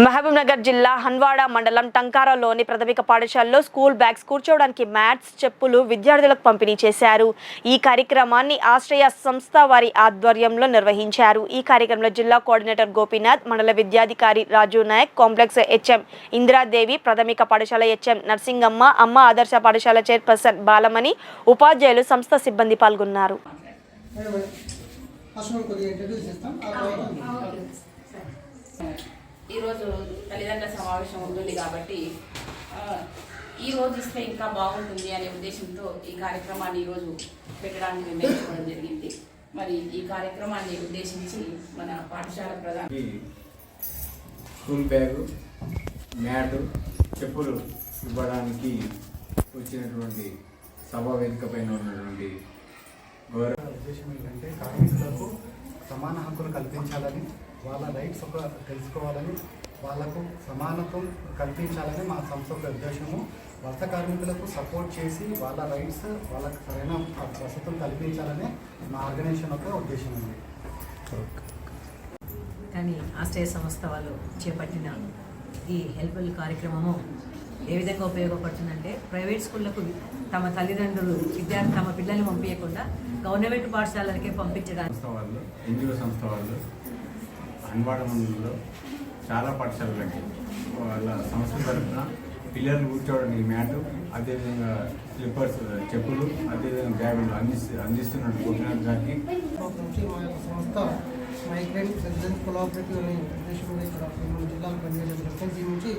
మహబూబ్నగర్ జిల్లా హన్వాడ మండలం టంకారాలోని ప్రాథమిక పాఠశాలలో స్కూల్ బ్యాగ్స్ కూర్చోవడానికి మ్యాట్స్, చెప్పులు విద్యార్థులకు పంపిణీ చేశారు. ఈ కార్యక్రమాన్ని ఆశ్రయ సంస్థ వారి ఆధ్వర్యంలో నిర్వహించారు. ఈ కార్యక్రమంలో జిల్లా కోఆర్డినేటర్ గోపీనాథ్, మండల విద్యాధికారి రాజు నాయక్, కాంప్లెక్స్ హెచ్ఎం ఇందిరాదేవి, ప్రాథమిక పాఠశాల హెచ్ఎం నర్సింగమ్మ, అమ్మ ఆదర్శ పాఠశాల చైర్పర్సన్ బాలమణి, ఉపాధ్యాయులు, సంస్థ సిబ్బంది పాల్గొన్నారు. ఈరోజు తల్లిదండ్రుల సమావేశం ఉంటుంది కాబట్టి ఈరోజు ఇస్తే ఇంకా బాగుంటుంది అనే ఉద్దేశంతో ఈ కార్యక్రమాన్ని ఈరోజు పెట్టడానికి నిర్ణయించుకోవడం జరిగింది. మరి ఈ కార్యక్రమాన్ని ఉద్దేశించి మన పాఠశాల ప్రధాన స్కూల్ బ్యాగు, మ్యాటు, చెప్పులు ఇవ్వడానికి వచ్చినటువంటి సభా వేదిక పైన ఉన్నటువంటి ఉద్దేశం ఏంటంటే కార్మికులకు సమాన హక్కులు కల్పించాలని, వాళ్ళ రైట్స్ తెలుసుకోవాలని, వాళ్ళకు సమానత్వం కల్పించాలని మా సంస్థ ఉద్దేశము. వలస కార్మికులకు సపోర్ట్ చేసి వాళ్ళ రైట్స్, వాళ్ళకు సరైన వసతులు కల్పించాలని మా ఆర్గనైజేషన్ యొక్క ఉద్దేశం ఉంది. కానీ ఆశ్రయ సంస్థ వాళ్ళు చేపట్టిన ఈ హెల్ప్ఫుల్ కార్యక్రమము ఏ విధంగా ఉపయోగపడుతుందంటే, ప్రైవేట్ స్కూళ్ళకు తమ తల్లిదండ్రులు తమ పిల్లల్ని పంపించకుండా గవర్నమెంట్ పాఠశాలలకే పంపించడానికి ఎన్జిఓ సంస్థ వాళ్ళు హన్వాడ మండలంలో చాలా పాఠశాలలకి వాళ్ళ సంస్థ తరఫున పిల్లలు కూర్చోవడానికి మ్యాటు, అదేవిధంగా స్లిప్పర్స్, చెప్పులు, అదేవిధంగా బ్యాగులు అందిస్తున్న గోపీనాథ్ గారికి సంస్థ మైగ్రెంట్ రెసిడెన్స్ కొలాబరేటివ్ అనే ఉద్దేశంగా ఇక్కడ జిల్లాలో పనిచేయడం దీని నుంచి